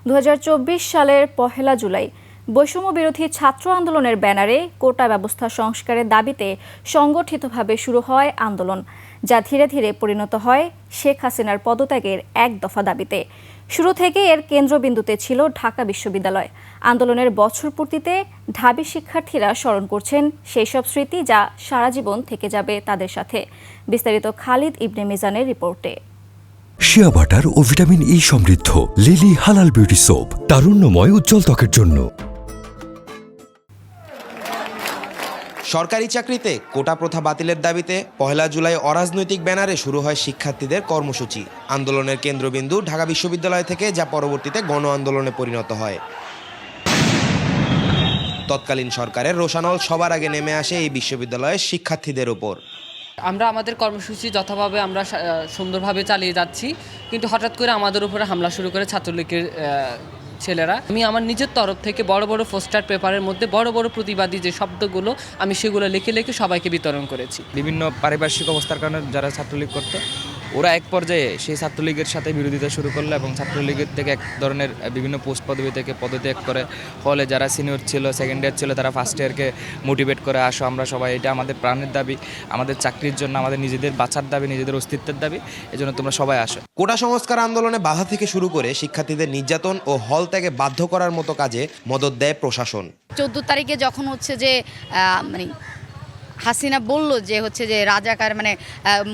2024 সালের 1 জুলাই বৈষম্য বিরোধী ছাত্র আন্দোলনের ব্যানারে কোটা ব্যবস্থা সংস্কারের দাবিতে সংগঠিতভাবে শুরু হয় আন্দোলন, যা ধীরে ধীরে পরিণত হয় শেখ হাসিনার পদত্যাগের এক দফা দাবিতে। শুরু থেকে এর কেন্দ্রবিন্দুতে ছিল ঢাকা বিশ্ববিদ্যালয়। আন্দোলনের বছর পূর্তিতে ঢাবি শিক্ষার্থীরা স্মরণ করছেন সেই সব স্মৃতি যা সারা জীবন থেকে যাবে তাদের সাথে। বিস্তারিত খালিদ ইবনে মিজানের রিপোর্টে। শিয়া বাটার ও ভিটামিন ই সমৃদ্ধ লিলি হালাল বিউটি সোপ, তারুণ্যময় উজ্জ্বল ত্বকের জন্য। সরকারি চাকরিতে কোটা প্রথা বাতিলের দাবিতে 1 জুলাই অরাজনৈতিক ব্যানারে শুরু হয় শিক্ষার্থীদের কর্মসূচি। আন্দোলনের কেন্দ্রবিন্দু ঢাকা বিশ্ববিদ্যালয় থেকে, যা পরবর্তীতে গণ আন্দোলনে পরিণত হয়। তৎকালীন সরকারের রোষানল সবার আগে নেমে আসে এই বিশ্ববিদ্যালয়ের শিক্ষার্থীদের উপর। আমরা আমাদের কর্মসূচি যথাভাবে আমরা সুন্দরভাবে চালিয়ে যাচ্ছি, কিন্তু হঠাৎ করে আমাদের উপরে হামলা শুরু করে ছাত্রলীগের ছেলেরা। আমি আমার নিজের তরফ থেকে বড় বড় পোস্টার পেপারের মধ্যে বড় বড় প্রতিবাদী যে শব্দগুলো, আমি সেগুলো লিখে লিখে সবাইকে বিতরণ করেছি। বিভিন্ন পারিপার্শ্বিক অবস্থার কারণে যারা ছাত্রলীগ করতো, ওরা এক পর্যায়ে সেই ছাত্রলীগের সাথে বিরোধিতা শুরু করলো এবং ছাত্রলীগের থেকে এক ধরনের বিভিন্ন পোস্ট পদবি থেকে পদত্যাগ করে। ফলে যারা সিনিয়র ছিল, সেকেন্ড ইয়ার ছিল, তারা ফার্স্ট ইয়ারকে মোটিভেট করে, আসো আমরা সবাই, এটা আমাদের প্রাণের দাবি, আমাদের চাকরির জন্য, আমাদের নিজেদের বাঁচার দাবি, নিজেদের অস্তিত্বের দাবি, এজন্য তোমরা সবাই আসো। কোটা সংস্কার আন্দোলনে বাধা থেকে শুরু করে শিক্ষার্থীদের নির্যাতন ও হল ত্যাগে বাধ্য করার মতো কাজে মদদ দেয় প্রশাসন। 14 তারিখে যখন যে মানে হাসিনা বলল যে যে রাজাকার, মানে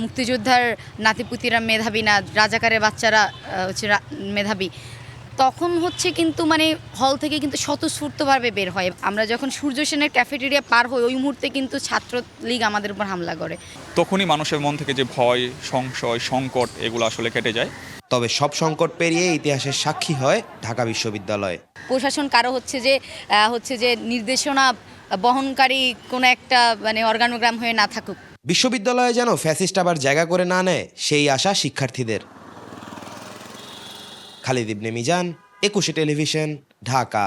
মুক্তিযোদ্ধার নাতিপুতিরা মেধাবী না, রাজাকারের বাচ্চারা মেধাবী, তখন কিন্তু মানে হল থেকে কিন্তু স্বতঃস্ফূর্তভাবে বের হয়। আমরা যখন সূর্য সেনের ক্যাফেটেরিয়া পার হই, ওই মুহূর্তে কিন্তু ছাত্রলীগ আমাদের উপর হামলা করে। তখনই মানুষের মন থেকে যে ভয়, সংশয়, সংকট, এগুলো আসলে কেটে যায়। তবে সব সংকট পেরিয়ে ইতিহাসের সাক্ষী হয় ঢাকা বিশ্ববিদ্যালয়। প্রশাসন কারো যে নির্দেশনা বহনকারী কোনো একটা মানে অর্গানোগ্রাম হয়ে না থাকুক। বিশ্ববিদ্যালয়ে যেন ফ্যাসিস্ট আবার জায়গা করে না নেয়, সেই আশা শিক্ষার্থীদের। খালিদ ইবনে মিজান, 21 টেলিভিশন, ঢাকা।